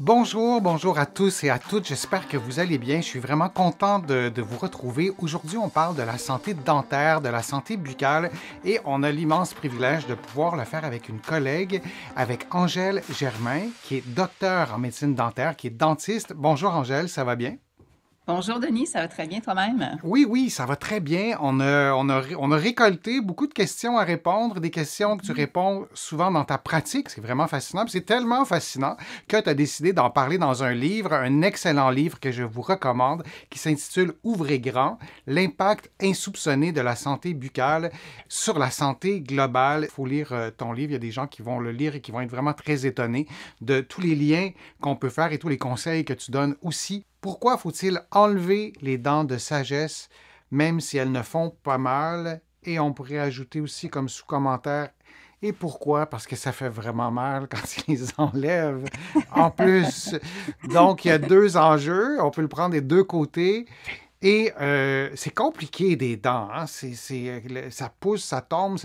Bonjour, bonjour à tous et à toutes. J'espère que vous allez bien. Je suis vraiment content de vous retrouver. Aujourd'hui, on parle de la santé dentaire, de la santé buccale et on a l'immense privilège de pouvoir le faire avec une collègue, avec Angèle Germain, qui est docteure en médecine dentaire, qui est dentiste. Bonjour Angèle, ça va bien? Bonjour Denis, ça va très bien toi-même? Oui, oui, ça va très bien. On a récolté beaucoup de questions à répondre, des questions que tu Mhm. réponds souvent dans ta pratique. C'est vraiment fascinant. Puis c'est tellement fascinant que tu as décidé d'en parler dans un livre, un excellent livre que je vous recommande, qui s'intitule Ouvrez grand, l'impact insoupçonné de la santé buccale sur la santé globale. Il faut lire ton livre. Il y a des gens qui vont le lire et qui vont être vraiment très étonnés de tous les liens qu'on peut faire et tous les conseils que tu donnes aussi. Pourquoi faut-il enlever les dents de sagesse, même si elles ne font pas mal? Et on pourrait ajouter aussi comme sous-commentaire, et pourquoi? Parce que ça fait vraiment mal quand ils les enlèvent. En plus, donc il y a deux enjeux, on peut le prendre des deux côtés. Et c'est compliqué des dents, hein? Ça pousse, ça tombe,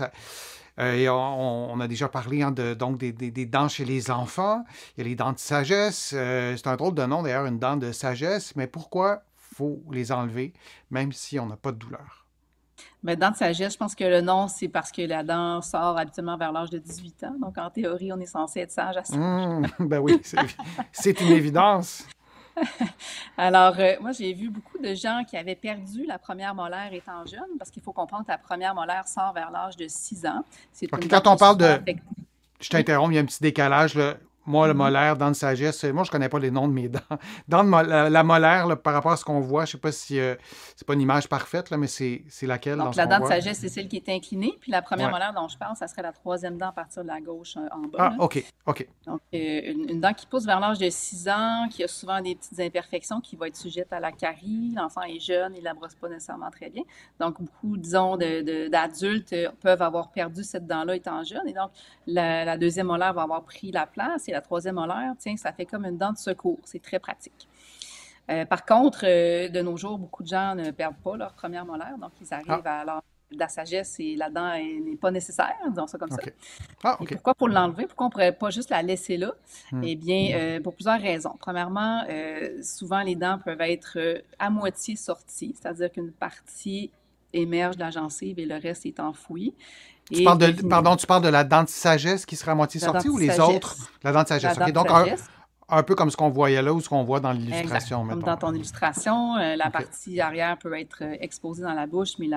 et on a déjà parlé hein, donc des dents chez les enfants. Il y a les dents de sagesse. C'est un drôle de nom d'ailleurs, une dent de sagesse. Mais pourquoi faut les enlever, même si on n'a pas de douleur? Ben, dent de sagesse, je pense que le nom, c'est parce que la dent sort habituellement vers l'âge de 18 ans. Donc, en théorie, on est censé être sage à cet âge. Ben oui, c'est une évidence. Alors, moi, j'ai vu beaucoup de gens qui avaient perdu la première molaire étant jeunes, parce qu'il faut comprendre que la première molaire sort vers l'âge de 6 ans. C'est OK, une dent quand qui on est parle souvent de... affectée. Je Oui. t'interromps, il y a un petit décalage. Là. Moi, le Mhm. molaire, dent de sagesse, moi, je connais pas les noms de mes dents. La molaire, là, par rapport à ce qu'on voit, je sais pas si c'est pas une image parfaite, là, mais c'est laquelle dans Donc, ce la qu'on dent de voit? sagesse, c'est celle qui est inclinée. Puis la première Ouais. molaire dont je parle, ça serait la troisième dent à partir de la gauche en bas, Ah, là. OK, OK. Donc, une dent qui pousse vers l'âge de 6 ans, qui a souvent des petites imperfections, qui va être sujette à la carie. L'enfant est jeune, il ne la brosse pas nécessairement très bien. Donc, beaucoup, disons, d'adultes peuvent avoir perdu cette dent-là étant jeune. Et donc, la deuxième molaire va avoir pris la place. Et la troisième molaire, tiens, ça fait comme une dent de secours. C'est très pratique. Par contre, de nos jours, beaucoup de gens ne perdent pas leur première molaire. Donc, ils Ah, arrivent à l'âge de la sagesse et la dent n'est pas nécessaire, disons ça comme ça. OK. Ah, Et OK. pourquoi pour l'enlever? Pourquoi on ne pourrait pas juste la laisser là? Hmm. Eh bien, pour plusieurs raisons. Premièrement, souvent les dents peuvent être à moitié sorties, c'est-à-dire qu'une partie émerge de la gencive et le reste est enfoui. Et Pardon, tu parles de la dent de sagesse qui serait à moitié la dent sortie de ou les autres? sagesse. La dent de La sagesse, dent OK. de Donc, sagesse. un peu comme ce qu'on voyait là ou ce qu'on voit dans Exact. l'illustration, Comme mettons. dans ton illustration, la OK. partie arrière peut être exposée dans la bouche, mais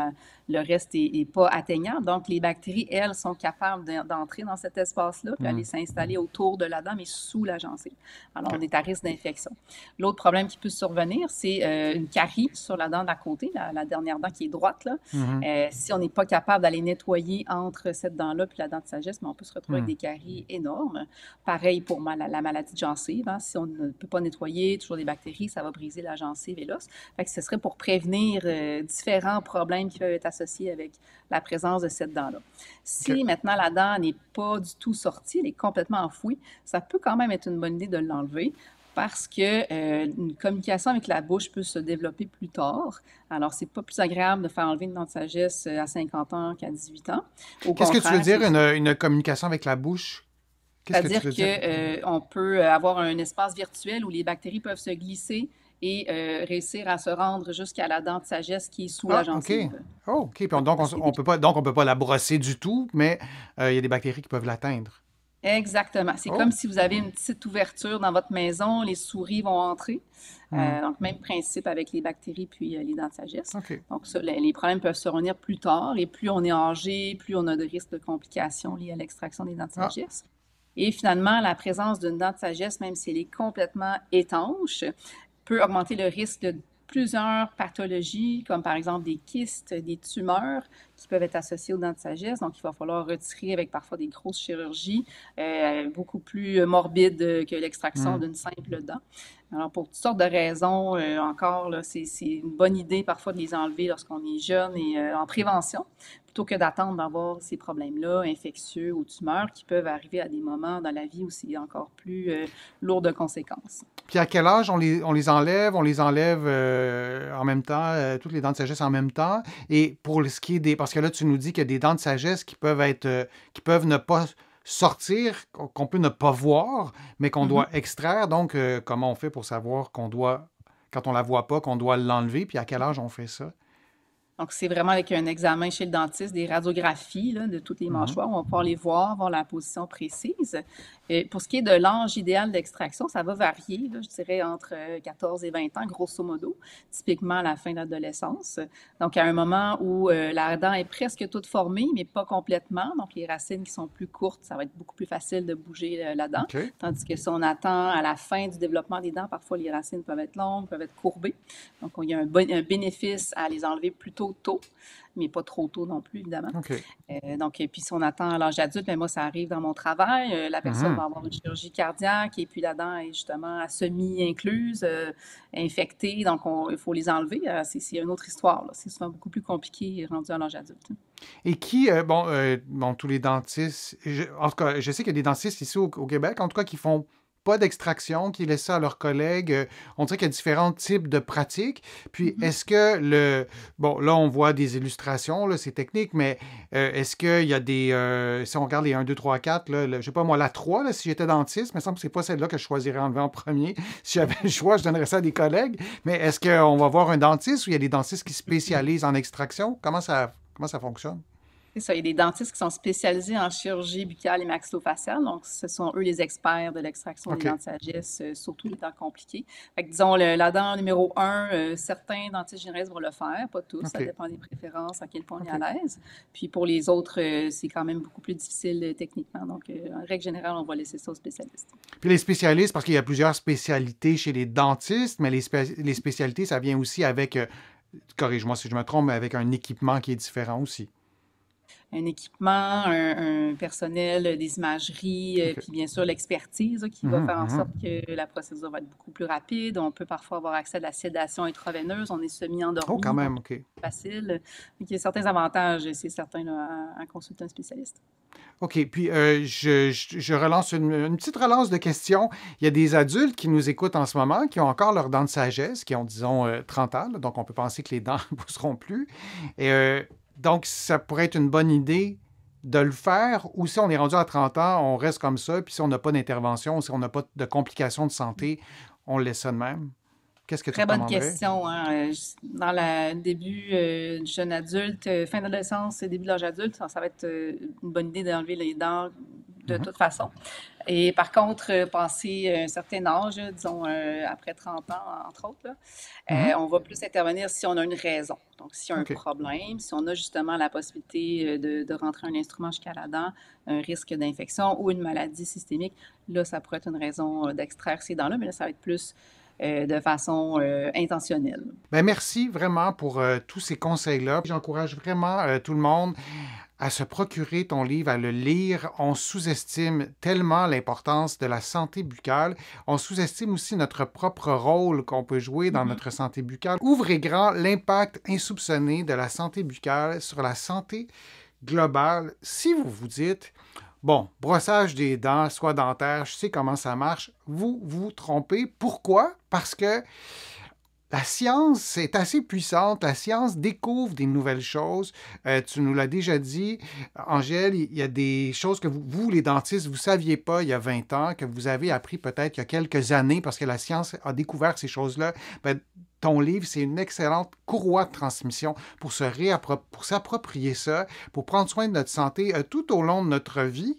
le reste est pas atteignable. Donc, les bactéries, elles, sont capables d'entrer dans cet espace-là, puis Hmm. aller s'installer autour de la dent, mais sous la gencive. Alors, OK. on est à risque d'infection. L'autre problème qui peut survenir, c'est une carie sur la dent d'à côté, la dernière dent qui est droite, là. Mhm. Si on n'est pas capable d'aller nettoyer entre cette dent-là puis la dent de sagesse, mais on peut se retrouver avec Hmm. des caries énormes. Pareil pour la maladie de gencive, hein. Si on ne peut pas nettoyer, toujours des bactéries, ça va briser la gencive et l'os. Fait que ce serait pour prévenir différents problèmes qui peuvent être associés avec la présence de cette dent-là. OK. Si maintenant la dent n'est pas du tout sortie, elle est complètement enfouie, ça peut quand même être une bonne idée de l'enlever parce que une communication avec la bouche peut se développer plus tard. Alors, c'est pas plus agréable de faire enlever une dent de sagesse à 50 ans qu'à 18 ans. Au Qu'est-ce que tu veux contraire, dire, une communication avec la bouche? Qu'est-ce que tu c'est-à-dire veux dire? que on peut avoir un espace virtuel où les bactéries peuvent se glisser et réussir à se rendre jusqu'à la dent de sagesse qui est sous la Ah, OK. gencive. Oh, OK. Puis Oui, donc, parce qu'il y a on peut pas la brosser du tout, mais il y a des bactéries qui peuvent l'atteindre. Exactement. C'est comme Oh. si vous avez une petite ouverture dans votre maison, les souris vont entrer. Hmm. Donc, même principe avec les bactéries puis les dents de sagesse. OK. Donc, ça, les problèmes peuvent se revenir plus tard et plus on est âgé, plus on a de risques de complications liées à l'extraction des dents de Ah. sagesse. Et finalement, la présence d'une dent de sagesse, même si elle est complètement étanche, peut augmenter le risque de plusieurs pathologies, comme par exemple des kystes, des tumeurs qui peuvent être associées aux dents de sagesse. Donc, il va falloir retirer avec parfois des grosses chirurgies, beaucoup plus morbides que l'extraction Hmm. d'une simple dent. Alors, pour toutes sortes de raisons, encore, là, c'est une bonne idée parfois de les enlever lorsqu'on est jeune et en prévention, plutôt que d'attendre d'avoir ces problèmes-là, infectieux ou tumeurs, qui peuvent arriver à des moments dans la vie où c'est encore plus lourd de conséquences. Puis à quel âge on les enlève? On les enlève en même temps, toutes les dents de sagesse en même temps. Et pour ce qui est des... Parce que là, tu nous dis qu'il y a des dents de sagesse qui peuvent être... qui peuvent ne pas sortir, qu'on peut ne pas voir, mais qu'on Mhm. doit extraire. Donc, comment on fait pour savoir qu'on doit, quand on la voit pas, qu'on doit l'enlever, puis à quel âge on fait ça? Donc, c'est vraiment avec un examen chez le dentiste, des radiographies là, de toutes les Mhm. mâchoires. On va pouvoir les voir la position précise. Et pour ce qui est de l'âge idéal d'extraction, ça va varier, là, je dirais, entre 14 et 20 ans, grosso modo, typiquement à la fin de l'adolescence. Donc, à un moment où la dent est presque toute formée, mais pas complètement. Donc, les racines qui sont plus courtes, ça va être beaucoup plus facile de bouger la dent. OK. Tandis que si on attend à la fin du développement des dents, parfois les racines peuvent être longues, peuvent être courbées. Donc, il y a un bénéfice à les enlever plutôt tôt, mais pas trop tôt non plus, évidemment. OK. Donc, et puis si on attend à l'âge adulte, ben moi, ça arrive dans mon travail. La personne Mhm. va avoir une chirurgie cardiaque et puis la dent est justement à semi-incluse, infectée. Donc, il faut les enlever. C'est une autre histoire, là. C'est souvent beaucoup plus compliqué rendu à l'âge adulte. Et qui, bon, tous les dentistes, en tout cas, je sais qu'il y a des dentistes ici au Québec, en tout cas, qui font pas d'extraction, qui laissent ça à leurs collègues. On dirait qu'il y a différents types de pratiques. Puis, Mhm. est-ce que bon, là, on voit des illustrations, là, c'est technique, mais est-ce qu'il y a des, si on regarde les 1, 2, 3, 4, là, je sais pas, moi, la 3, là, si j'étais dentiste, il me semble que c'est pas celle-là que je choisirais enlever en premier. Si j'avais le choix, je donnerais ça à des collègues. Mais est-ce qu'on va voir un dentiste ou il y a des dentistes qui spécialisent en extraction? Comment ça fonctionne? C'est ça, il y a des dentistes qui sont spécialisés en chirurgie buccale et maxillofaciale. Donc, ce sont eux les experts de l'extraction des OK. dents de sagesse, surtout les dents compliquées. Fait que, disons, la dent numéro un, certains dentistes généralistes vont le faire, pas tous, ça OK. dépend des préférences, à quel point on est à OK. l'aise. Puis pour les autres, c'est quand même beaucoup plus difficile techniquement. Donc, en règle générale, on va laisser ça aux spécialistes. Puis les spécialistes, parce qu'il y a plusieurs spécialités chez les dentistes, mais les spécialités, ça vient aussi avec, corrige-moi si je me trompe, mais avec un équipement qui est différent aussi. Un équipement, un personnel, des imageries, OK. puis bien sûr l'expertise là, qui va Mhm, faire en sorte mhm. que la procédure va être beaucoup plus rapide. On peut parfois avoir accès à de la sédation intraveineuse. On est Oh, quand semi-endormi, donc même, OK. c'est facile. Donc, il y a certains avantages, c'est certain, là, à consulter un spécialiste. OK. Puis, je relance une petite relance de questions. Il y a des adultes qui nous écoutent en ce moment, qui ont encore leurs dents de sagesse, qui ont, disons, 30 ans, là, donc on peut penser que les dents ne pousseront plus. Et donc, ça pourrait être une bonne idée de le faire, ou si on est rendu à 30 ans, on reste comme ça, puis si on n'a pas d'intervention, si on n'a pas de complications de santé, on le laisse ça de même. Qu'est-ce que tu Très bonne recommanderais? question, hein. Dans le début du jeune adulte, fin d'adolescence et début de l'âge adulte, ça va être une bonne idée d'enlever les dents de Mhm. toute façon. Et par contre, passé un certain âge, disons après 30 ans, entre autres, là, Mhm. on va plus intervenir si on a une raison. Donc, s'il y a un OK. problème, si on a justement la possibilité de rentrer un instrument jusqu'à la dent, un risque d'infection ou une maladie systémique, là, ça pourrait être une raison d'extraire ces dents-là, mais là, ça va être plus de façon intentionnelle. Ben, merci vraiment pour tous ces conseils-là. J'encourage vraiment tout le monde à se procurer ton livre, à le lire. On sous-estime tellement l'importance de la santé buccale. On sous-estime aussi notre propre rôle qu'on peut jouer dans Mhm. notre santé buccale. Ouvrez grand l'impact insoupçonné de la santé buccale sur la santé globale. Si vous vous dites, bon, brossage des dents, soie dentaire, je sais comment ça marche, vous vous trompez. Pourquoi? Parce que la science est assez puissante. La science découvre des nouvelles choses. Tu nous l'as déjà dit, Angèle, il y a des choses que vous, les dentistes, vous ne saviez pas il y a 20 ans, que vous avez appris peut-être il y a quelques années parce que la science a découvert ces choses-là. Ben, ton livre, c'est une excellente courroie de transmission pour pour s'approprier ça, pour prendre soin de notre santé tout au long de notre vie.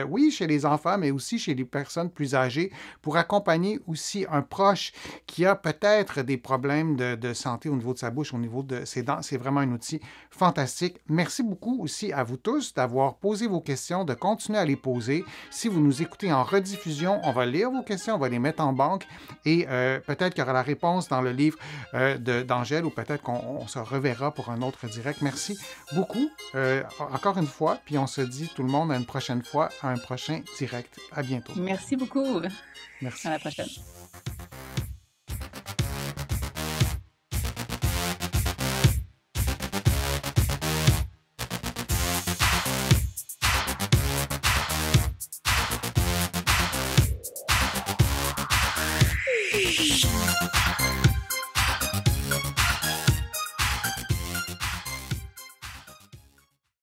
Oui, chez les enfants, mais aussi chez les personnes plus âgées, pour accompagner aussi un proche qui a peut-être des problèmes de santé au niveau de sa bouche, au niveau de ses dents. C'est vraiment un outil fantastique. Merci beaucoup aussi à vous tous d'avoir posé vos questions, de continuer à les poser. Si vous nous écoutez en rediffusion, on va lire vos questions, on va les mettre en banque et peut-être qu'il y aura la réponse dans le livre d'Angèle ou peut-être qu'on se reverra pour un autre direct. Merci beaucoup encore une fois, puis on se dit tout le monde à une prochaine fois, à un prochain direct. À bientôt. Merci beaucoup. À Merci. la prochaine.